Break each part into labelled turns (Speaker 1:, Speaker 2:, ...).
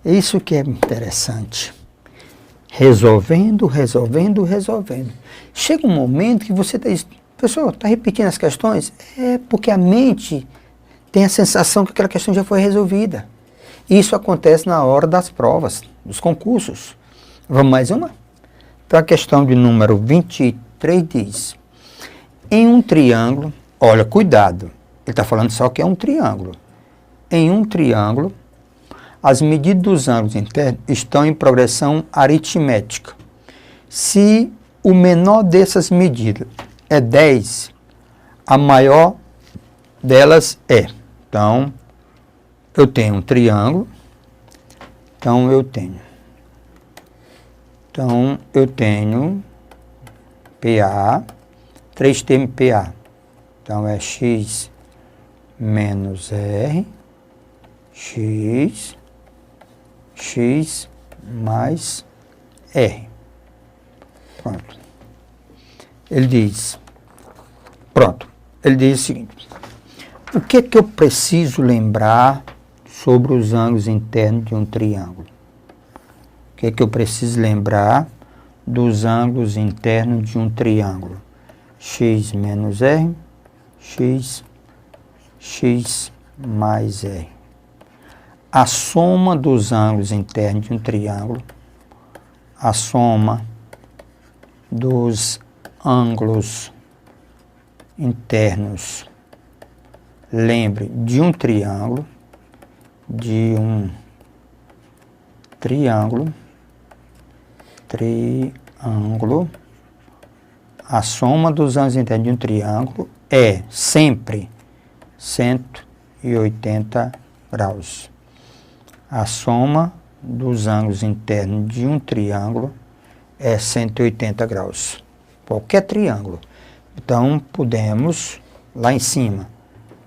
Speaker 1: Isso que é interessante. Resolvendo, resolvendo, resolvendo. Chega um momento que você diz, professor, está repetindo as questões? É porque a mente tem a sensação que aquela questão já foi resolvida. Isso acontece na hora das provas, dos concursos. Vamos mais uma? Então a questão de número 23 diz, em um triângulo, olha, cuidado, ele está falando só que é um triângulo. Em um triângulo, as medidas dos ângulos internos estão em progressão aritmética. Se o menor dessas medidas é 10, a maior delas é. Então, eu tenho um triângulo. Então, eu tenho PA, 3 termos PA. Então, é x menos R, x mais R. Pronto. Ele diz o seguinte, o que é que eu preciso lembrar sobre os ângulos internos de um triângulo? O que é que eu preciso lembrar dos ângulos internos de um triângulo? X menos R, x mais R. A soma dos ângulos internos de um triângulo, a soma dos ângulos internos, lembre, de um triângulo, a soma dos ângulos internos de um triângulo é sempre 180 graus. A soma dos ângulos internos de um triângulo é 180 graus. Qualquer triângulo. Então, podemos, lá em cima,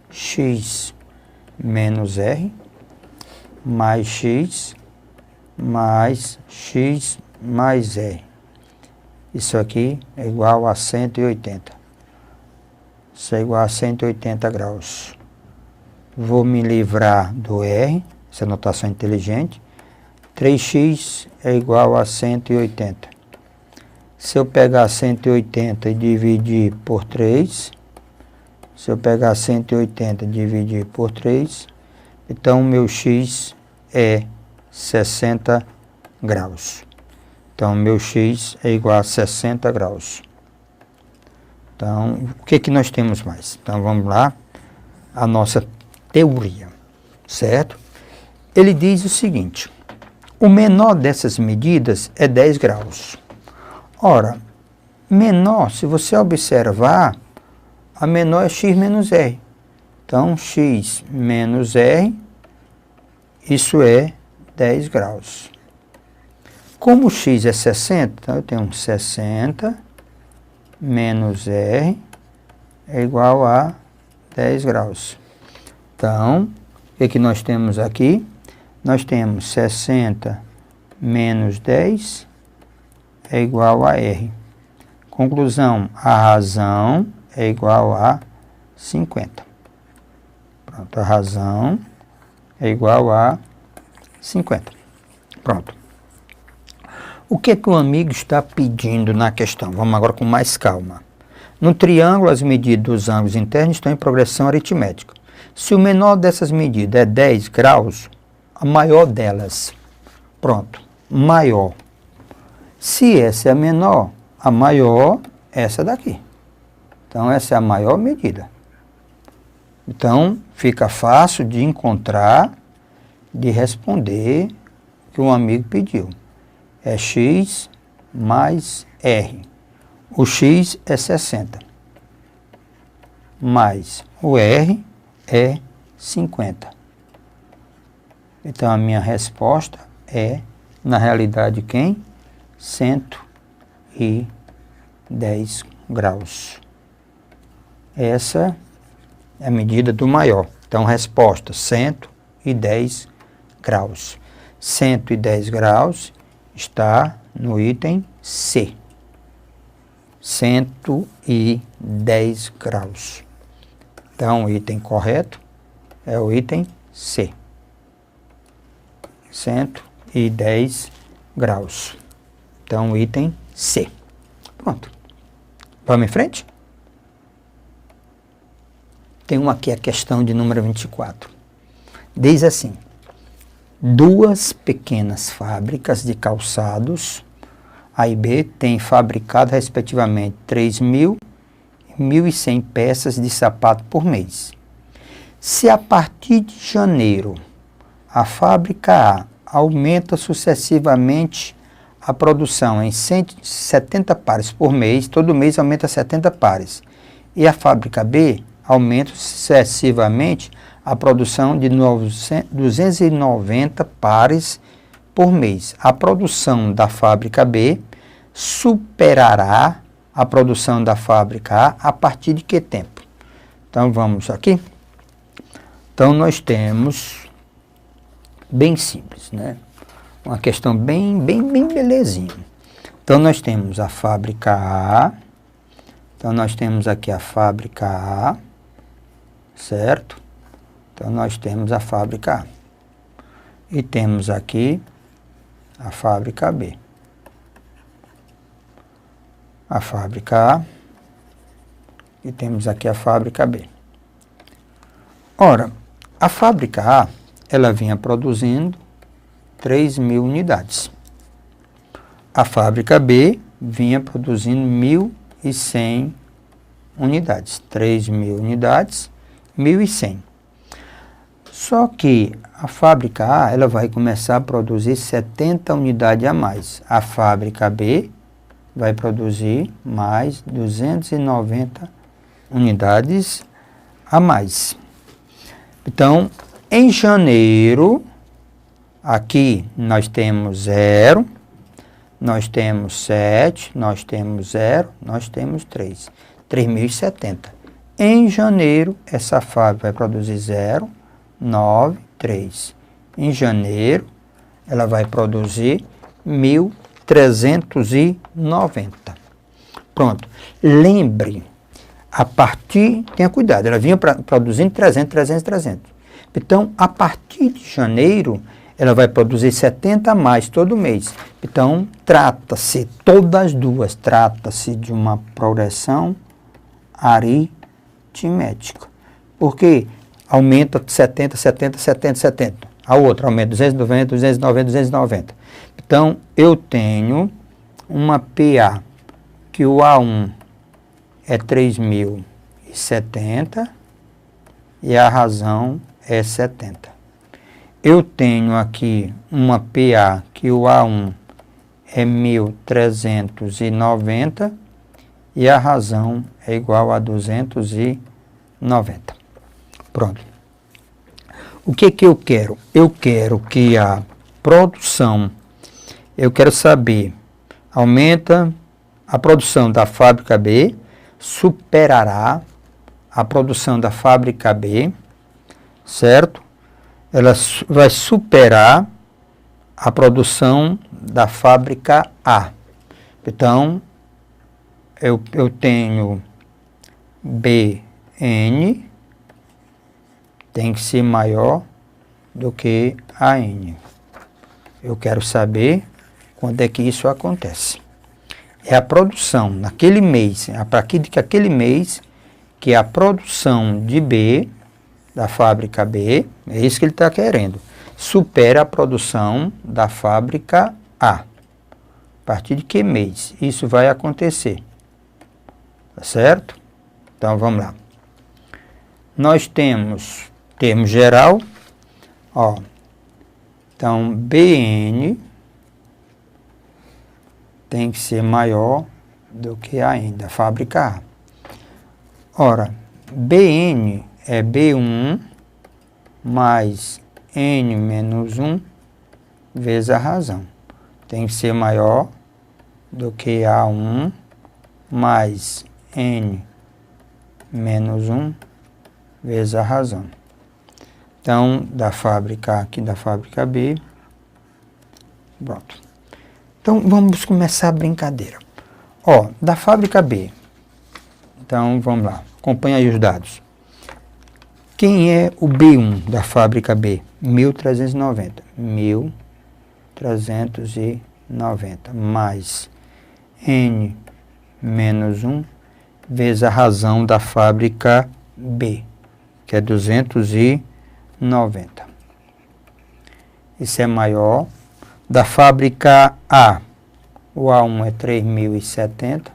Speaker 1: x menos R mais x mais R. Isso aqui é igual a 180. Isso é igual a 180 graus. Vou me livrar do R, essa notação inteligente. 3x é igual a 180. Se eu pegar 180 e dividir por 3, então meu x é 60 graus. Então, meu x é igual a 60 graus. Então, o que nós temos mais? Então, vamos lá, a nossa teoria, certo? Ele diz o seguinte, o menor dessas medidas é 10 graus. Ora, menor, se você observar, a menor é x menos R. Então, x menos R, isso é 10 graus. Como x é 60, então eu tenho 60 menos R é igual a 10 graus. Então, o que nós temos aqui? Nós temos 60 menos 10 é igual a R. Conclusão, a razão é igual a 50. Pronto, a razão é igual a 50. Pronto. O que o amigo está pedindo na questão? Vamos agora com mais calma. No triângulo, as medidas dos ângulos internos estão em progressão aritmética. Se o menor dessas medidas é 10 graus, a maior delas, pronto, maior. Se essa é a menor, a maior é essa daqui. Então, essa é a maior medida. Então, fica fácil de encontrar, de responder o que o amigo pediu. É x mais R. O x é 60. Mais o R é 50. Então, a minha resposta é, na realidade, quem? 110 graus. Essa é a medida do maior. Então, resposta, 110 graus. 110 graus está no item C. 110 graus. Então, o item correto é o item C. 1010 graus. Então, item C. Pronto. Vamos em frente? Tem uma aqui, a questão de número 24. Diz assim: duas pequenas fábricas de calçados, A e B, têm fabricado, respectivamente, 3.000 e 1.100 peças de sapato por mês. Se a partir de janeiro a fábrica A aumenta sucessivamente a produção em 170 pares por mês, todo mês aumenta 70 pares, e a fábrica B aumenta sucessivamente a produção de 290 pares por mês. A produção da fábrica B superará a produção da fábrica A partir de que tempo? Então, vamos aqui. Então, nós temos, bem simples, né? Uma questão bem belezinha. Então, nós temos a fábrica A. Então, nós temos aqui a fábrica A, certo? Então, nós temos a fábrica A. E temos aqui a fábrica B. A fábrica A. E temos aqui a fábrica B. Ora, a fábrica A, ela vinha produzindo 3.000 unidades. A fábrica B vinha produzindo 1.100 unidades. 3.000 unidades, 1.100. Só que a fábrica A, ela vai começar a produzir 70 unidades a mais. A fábrica B vai produzir mais 290 unidades a mais. Então, em janeiro, aqui nós temos 0, nós temos 7, nós temos 0, nós temos 3. 3.070. Em janeiro, essa fábrica vai produzir 0, 9, 3. Em janeiro, ela vai produzir 1.390. Pronto. Lembre, a partir, tenha cuidado, ela vinha produzindo 300, 300, 300. Então, a partir de janeiro, ela vai produzir 70 a mais todo mês. Então, trata-se, todas as duas, trata-se de uma progressão aritmética. Porque aumenta 70, 70, 70, 70. A outra aumenta 290, 290, 290. Então, eu tenho uma PA, que o A1 é 3.070 e a razão é 70. Eu tenho aqui uma PA, que o A1 é 1.390 e a razão é igual a 290. Pronto. O que eu quero? Eu quero que a produção, eu quero saber, aumenta a produção da fábrica B, superará a produção da fábrica B, certo? Ela vai superar a produção da fábrica A. Então, eu tenho BN tem que ser maior do que AN. Eu quero saber quando é que isso acontece. É a produção naquele mês, a partir de aquele mês, que a produção de B, da fábrica B, é isso que ele está querendo, supera a produção da fábrica A. A partir de que mês isso vai acontecer? Tá certo? Então, vamos lá. Nós temos termo geral, ó. Então, BN tem que ser maior do que AN, da fábrica A. Ora, BN é B1 mais N menos 1 vezes a razão. Tem que ser maior do que A1 mais N menos 1 vezes a razão. Então, da fábrica A aqui, da fábrica B. Pronto. Então, vamos começar a brincadeira. Ó, da fábrica B. Então, vamos lá. Acompanha aí os dados. Quem é o B1 da fábrica B? 1.390. 390, mais N menos 1, vezes a razão da fábrica B, que é 290. Isso é maior. Da fábrica A, o A1 é 3.070,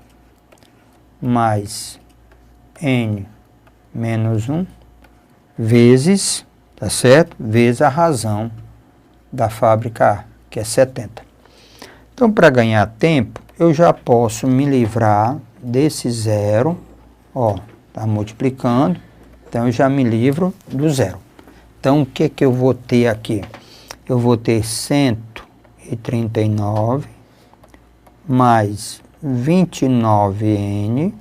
Speaker 1: mais N menos 1, vezes, tá certo? Vezes a razão da fábrica A, que é 70. Então, para ganhar tempo, eu já posso me livrar desse zero, ó, tá multiplicando, então eu já me livro do zero. Então, o que que eu vou ter aqui? Eu vou ter 139 mais 29N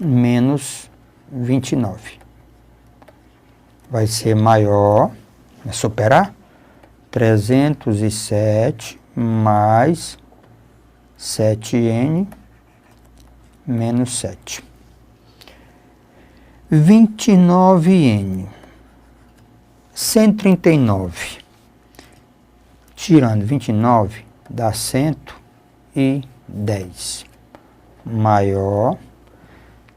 Speaker 1: menos 29. Vai ser maior, vai superar, 307 mais 7N menos 7. 29N. 139. Tirando 29, dá 110. Maior.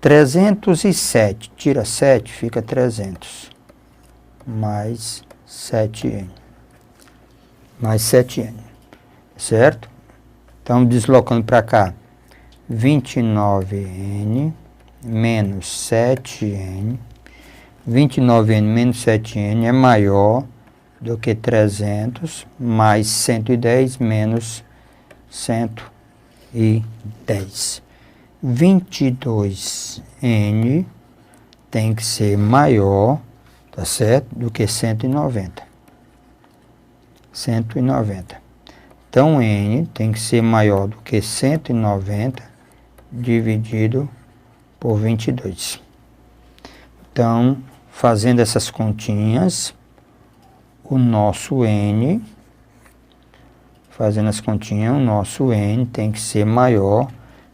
Speaker 1: 307. Tira 7, fica 300. Mais 7N. Mais 7N. Certo? Então, deslocando para cá. 29N menos 7N. 29N menos 7N é maior do que 300 mais 110 menos 110. 22N tem que ser maior, tá certo, do que 190. 190. Então, N tem que ser maior do que 190 dividido por 22. Então, fazendo essas continhas, o nosso N, tem que ser maior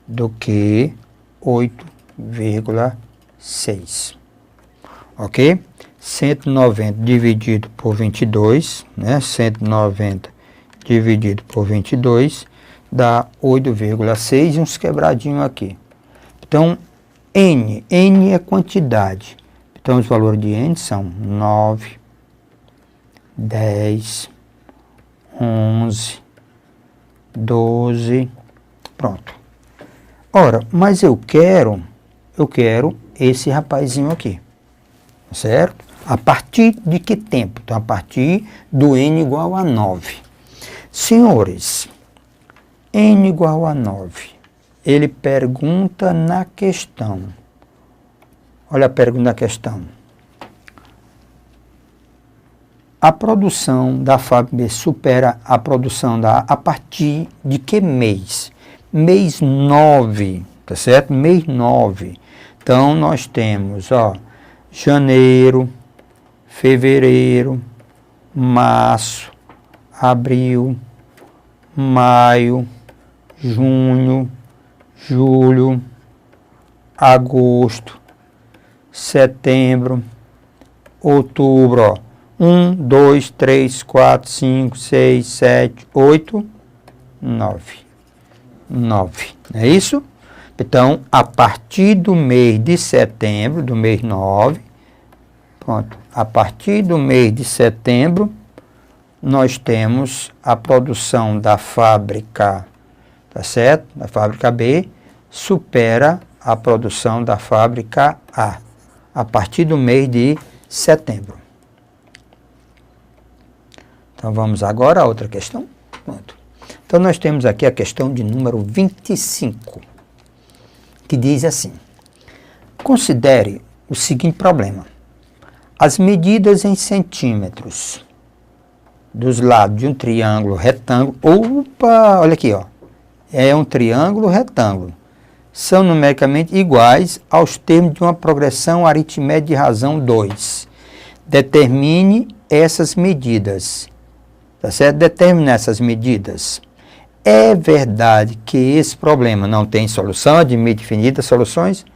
Speaker 1: do que 8,6. Ok? 190 dividido por 22, né? 190 dividido por 22 dá 8,6 e uns quebradinhos aqui. Então, N é quantidade. Então, os valores de N são 9, 10, 11, 12, pronto. Ora, mas eu quero esse rapazinho aqui, certo? A partir de que tempo? Então, a partir do N igual a 9. Senhores, N igual a 9. Ele pergunta na questão. Olha a pergunta da questão. A produção da fábrica B supera a produção da A a partir de que mês? Mês 9, tá certo? Mês 9. Então, nós temos, ó, janeiro, fevereiro, março, abril, maio, junho, julho, agosto, setembro, outubro, ó. 1, 2, 3, 4, 5, 6, 7, 8, 9. 9, não é isso? Então, a partir do mês de setembro, do mês 9, pronto, a partir do mês de setembro, nós temos a produção da fábrica, tá certo? Da fábrica B, supera a produção da fábrica a partir do mês de setembro. Então, vamos agora a outra questão. Pronto. Então, nós temos aqui a questão de número 25, que diz assim: considere o seguinte problema. As medidas em centímetros dos lados de um triângulo retângulo, opa, olha aqui, ó, é um triângulo retângulo, são numericamente iguais aos termos de uma progressão aritmética de razão 2. Determine essas medidas. Tá certo? Determine essas medidas. É verdade que esse problema não tem solução, admite infinitas soluções?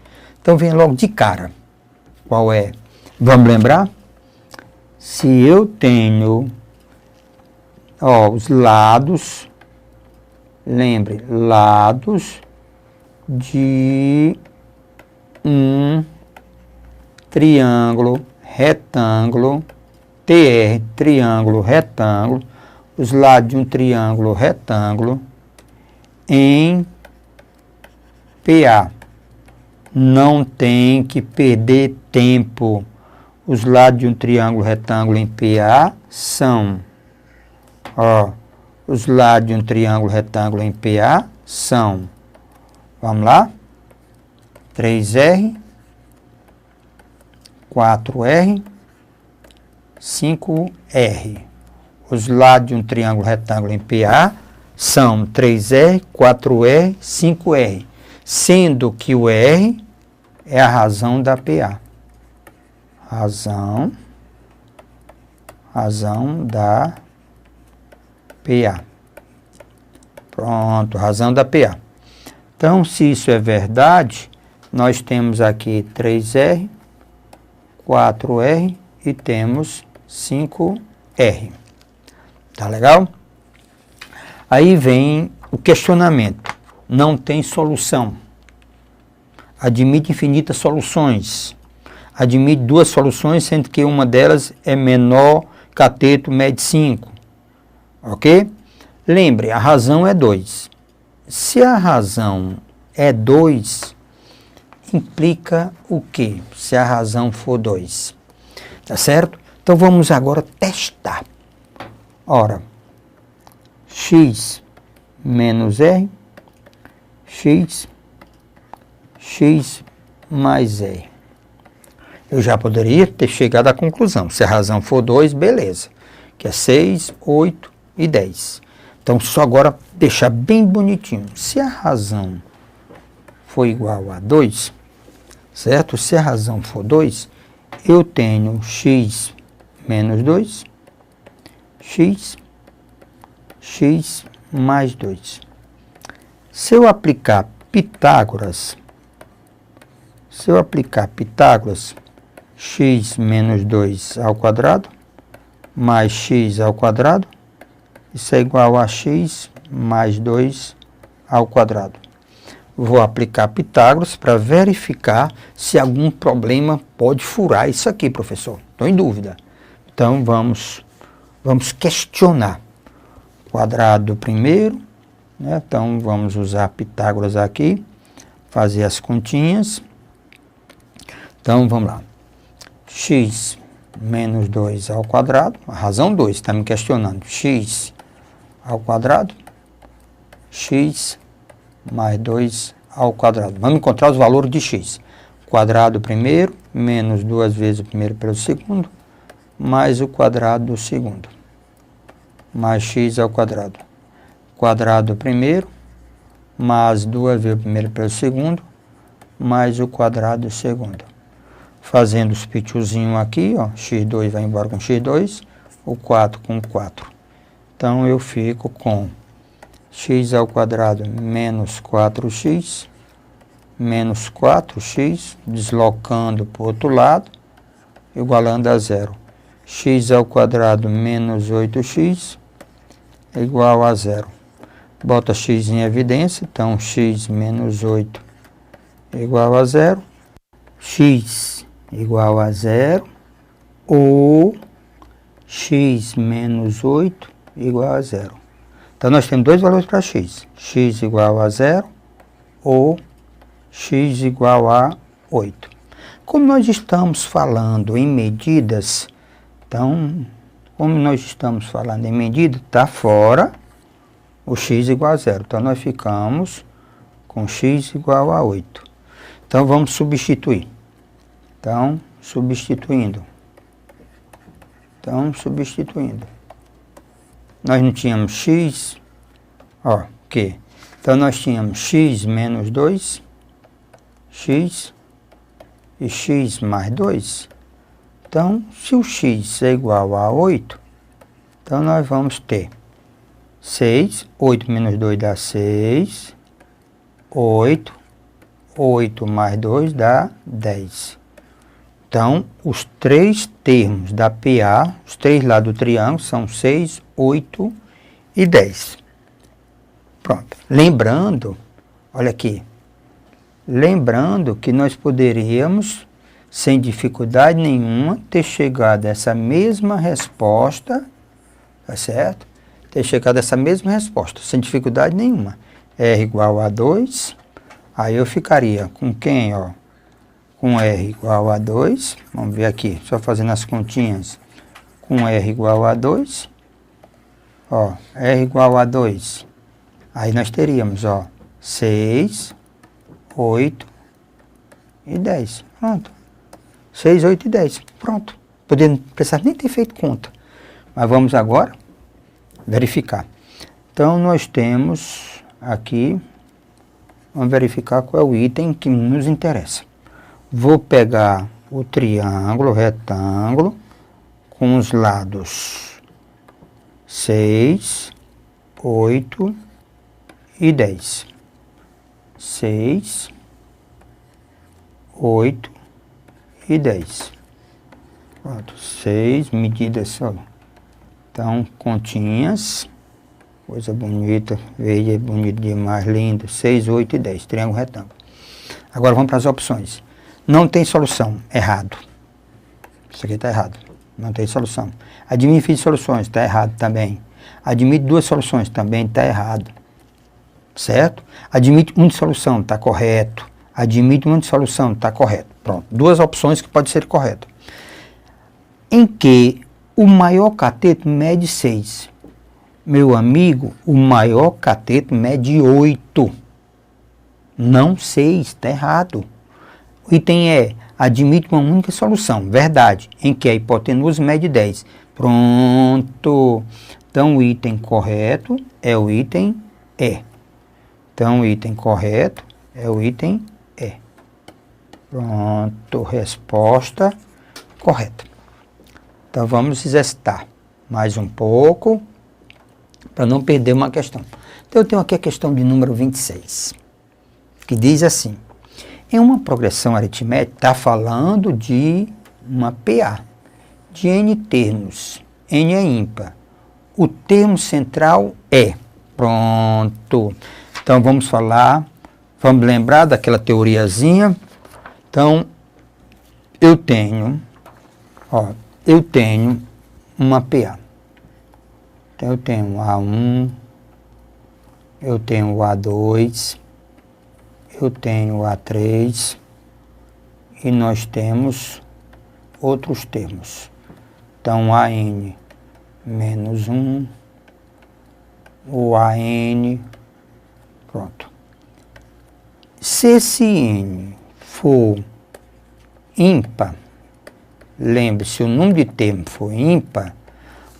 Speaker 1: Então vem logo de cara. Qual é? Vamos lembrar? Se eu tenho ó, os lados, lembre, lados de um triângulo retângulo, TR, triângulo retângulo, os lados de um triângulo retângulo em PA. Não tem que perder tempo. Os lados de um triângulo retângulo em PA são, ó, os lados de um triângulo retângulo em PA são, vamos lá, 3R, 4R, 5R. Os lados de um triângulo retângulo em PA são 3R, 4R, 5R, sendo que o R é a razão da PA. Razão da PA. Pronto, razão da PA. Então, se isso é verdade, nós temos aqui 3R, 4R e temos 5R. Tá legal? Aí vem o questionamento. Não tem solução. Admite infinitas soluções. Admite duas soluções, sendo que uma delas é menor, cateto mede 5. Ok? Lembre, a razão é 2. Se a razão é 2, implica o quê? Se a razão for 2. Tá certo? Então vamos agora testar. Ora, x menos r, x mais r. Eu já poderia ter chegado à conclusão. Se a razão for 2, beleza. Que é 6, 8 e 10. Então, só agora deixar bem bonitinho. Se a razão for igual a 2, certo? Se a razão for 2, eu tenho x menos 2, x mais 2. Se eu aplicar Pitágoras, x menos 2 ao quadrado, mais x ao quadrado, isso é igual a x mais 2 ao quadrado. Vou aplicar Pitágoras para verificar se algum problema pode furar isso aqui, professor. Estou em dúvida. Então, vamos questionar. Quadrado primeiro, né? Então, vamos usar Pitágoras aqui, fazer as continhas. Então, vamos lá. X menos 2 ao quadrado, a razão 2, está me questionando. X ao quadrado, x mais 2 ao quadrado. Vamos encontrar os valores de x. Quadrado primeiro, menos 2 vezes o primeiro pelo segundo, mais o quadrado do segundo. Mais x ao quadrado. Quadrado primeiro, mais 2 vezes o primeiro pelo segundo, mais o quadrado do segundo. Fazendo os pitiozinhos aqui, ó, x2 vai embora com x2, o 4 com 4. Então, eu fico com x ao quadrado menos 4x, menos 4x, deslocando para o outro lado, igualando a zero. X ao quadrado menos 8x é igual a zero. Bota x em evidência, então x menos 8 é igual a zero. X igual a zero ou x menos 8 igual a zero. Então, nós temos dois valores para x. X igual a zero ou x igual a 8. Como nós estamos falando em medidas, então, como nós estamos falando em medida, está fora o x igual a zero. Então, nós ficamos com x igual a 8. Então, vamos substituir. Então, substituindo. Nós não tínhamos x, ó, que? Então, nós tínhamos x menos 2, x e x mais 2. Então, se o x é igual a 8, então nós vamos ter 6, 8 menos 2 dá 6, 8, 8 mais 2 dá 10. Então, os três termos da PA, os três lados do triângulo, são 6, 8 e 10. Pronto. Lembrando, olha aqui, lembrando que nós poderíamos, sem dificuldade nenhuma, ter chegado a essa mesma resposta, tá certo? Ter chegado a essa mesma resposta, sem dificuldade nenhuma. R igual a 2, aí eu ficaria com quem, ó? Com R igual a 2, vamos ver aqui, só fazendo as continhas, com R igual a 2, ó, R igual a 2, aí nós teríamos, ó, 6, 8 e 10, pronto, 6, 8 e 10, pronto, não precisar nem ter feito conta, mas vamos agora verificar. Então, nós temos aqui, vamos verificar qual é o item que nos interessa. Vou pegar o triângulo, o retângulo, com os lados 6, 8 e 10. 6, 8 e 10. Pronto, 6 medidas só. Então, continhas, coisa bonita, verde é bonito demais, lindo. 6, 8 e 10, triângulo retângulo. Agora vamos para as opções. Não tem solução, errado. Isso aqui está errado, não tem solução. Admite soluções, está errado também. Admite duas soluções, também está errado. Certo? Admite uma solução, está correto. Admite uma solução, está correto. Pronto, duas opções que podem ser corretas. Em que o maior cateto mede 6. Meu amigo, o maior cateto mede 8. Não 6, está errado. O item é, admite uma única solução, verdade, em que a hipotenusa mede 10. Pronto. Então, o item correto é o item E. Então, o item correto é o item E. Pronto, resposta correta. Então, vamos exercitar mais um pouco, para não perder uma questão. Então, eu tenho aqui a questão de número 26, que diz assim: em uma progressão aritmética, está falando de uma PA, de N termos, N é ímpar. O termo central é, pronto. Então, vamos lembrar daquela teoriazinha. Então, eu tenho uma PA. Então, eu tenho o A1, eu tenho o A2, eu tenho o A3 e nós temos outros termos. Então, AN menos 1, o AN, pronto. Se esse N for ímpar, lembre-se, se o número de termos for ímpar,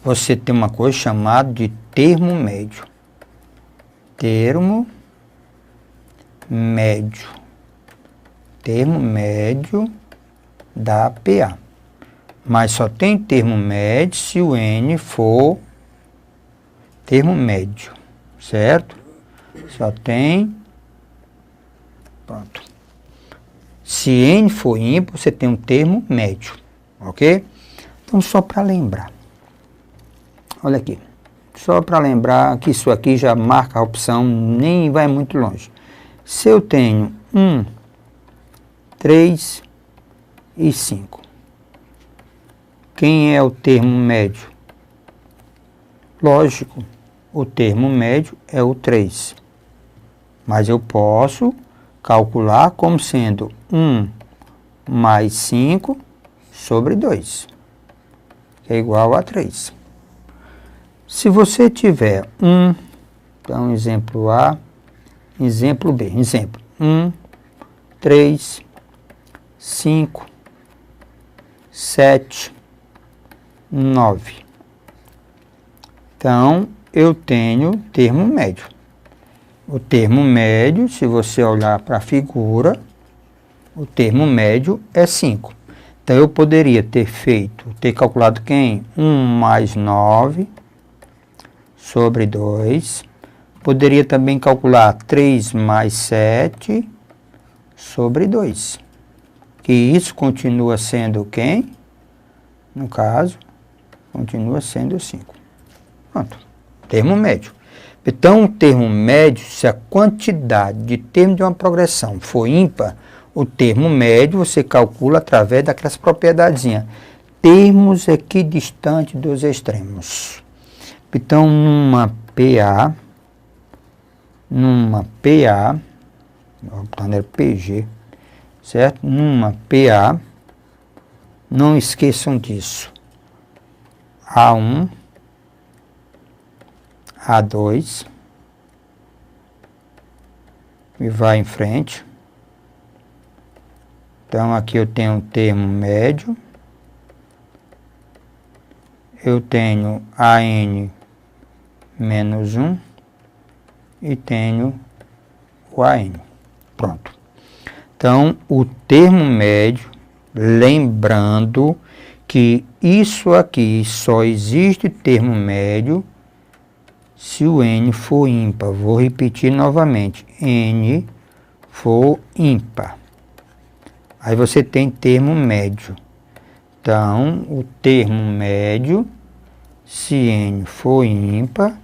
Speaker 1: você tem uma coisa chamada de termo médio. Termo médio. Termo médio da PA. Mas só tem termo médio se o N for termo médio, certo? Só tem, pronto. Se N for ímpar, você tem um termo médio, ok? Então, só para lembrar. Olha aqui. Só para lembrar que isso aqui já marca a opção, nem vai muito longe. Se eu tenho 1, 3 e 5. Quem é o termo médio? Lógico, o termo médio é o 3. Mas eu posso calcular como sendo 1 mais 5 sobre 2, que é igual a 3. Se você tiver então exemplo A, exemplo B. Exemplo 1, 3, 5, 7, 9. Então, eu tenho termo médio. O termo médio, se você olhar para a figura, o termo médio é 5. Então, eu poderia ter calculado quem? 1 mais 9 sobre 2. Poderia também calcular 3 mais 7 sobre 2. Que isso continua sendo quem? No caso, continua sendo 5. Pronto. termo médio. Então, o termo médio, se a quantidade de termos de uma progressão for ímpar, o termo médio você calcula através daquelas propriedadezinhas. Termos equidistantes dos extremos. Então, numa PA, botando PG, certo? Numa PA, não esqueçam disso. A1, A2, e vai em frente. Então, aqui eu tenho um termo médio. Eu tenho AN menos 1 e tenho o AN. Pronto. Então, o termo médio, lembrando que isso aqui só existe termo médio se o N for ímpar. Vou repetir novamente. N for ímpar. Aí você tem termo médio. Então, o termo médio, se N for ímpar,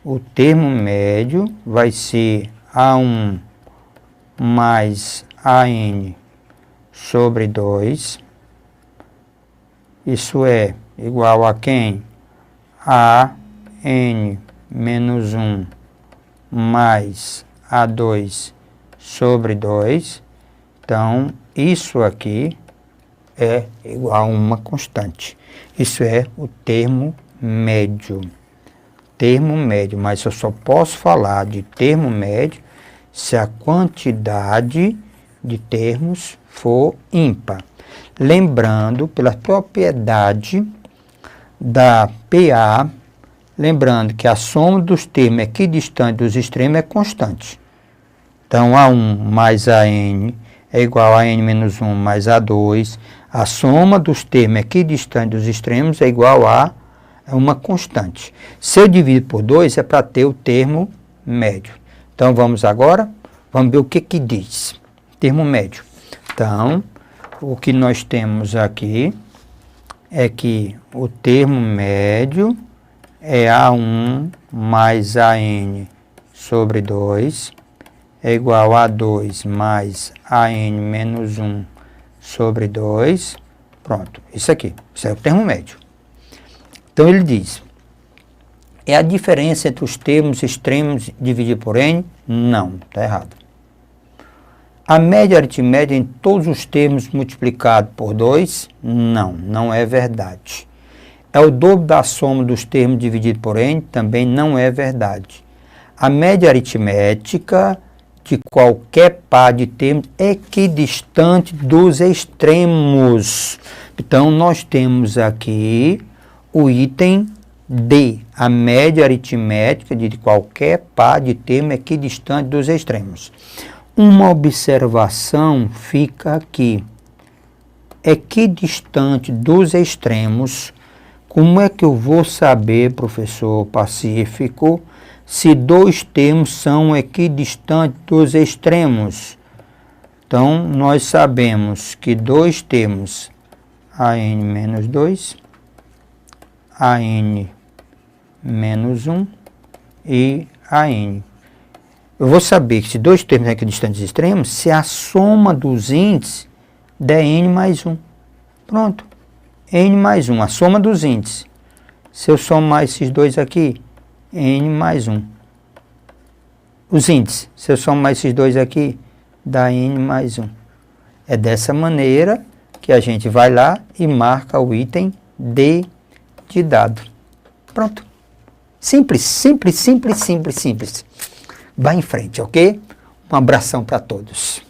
Speaker 1: o termo médio vai ser A1 mais AN sobre 2. Isso é igual a quem? A N menos 1 mais A2 sobre 2. Então, isso aqui é igual a uma constante. Isso é o termo médio. Termo médio, mas eu só posso falar de termo médio se a quantidade de termos for ímpar. Lembrando, pela propriedade da PA, lembrando que a soma dos termos equidistantes dos extremos é constante. Então, A1 mais AN é igual a N menos 1 mais A2. A soma dos termos equidistantes dos extremos é igual a uma constante. Se eu divido por 2, é para ter o termo médio. Então, vamos agora, vamos ver o que diz. Termo médio. Então, o que nós temos aqui é que o termo médio é A1 mais AN sobre 2 é igual a 2 mais AN menos 1 sobre 2. Pronto, isso aqui. Isso é o termo médio. Então, ele diz, é a diferença entre os termos extremos dividido por N? Não, está errado. A média aritmética em todos os termos multiplicado por 2? Não, não é verdade. É o dobro da soma dos termos dividido por N? Também não é verdade. A média aritmética de qualquer par de termos é equidistante dos extremos. Então, nós temos aqui o item D, a média aritmética de qualquer par de termos equidistante dos extremos. Uma observação fica aqui. Equidistante dos extremos, como é que eu vou saber, professor Pacífico, se dois termos são equidistantes dos extremos? Então, nós sabemos que dois termos, AN menos 2, AN menos 1 e AN. Eu vou saber que se dois termos são equidistantes dos extremos, se a soma dos índices der N mais 1. Pronto. N mais 1, a soma dos índices. Se eu somar esses dois aqui, N mais 1. Os índices, se eu somar esses dois aqui, dá N mais 1. É dessa maneira que a gente vai lá e marca o item D de dado. Pronto. Simples, simples, simples, simples, simples. Vá em frente, ok? Um abração para todos.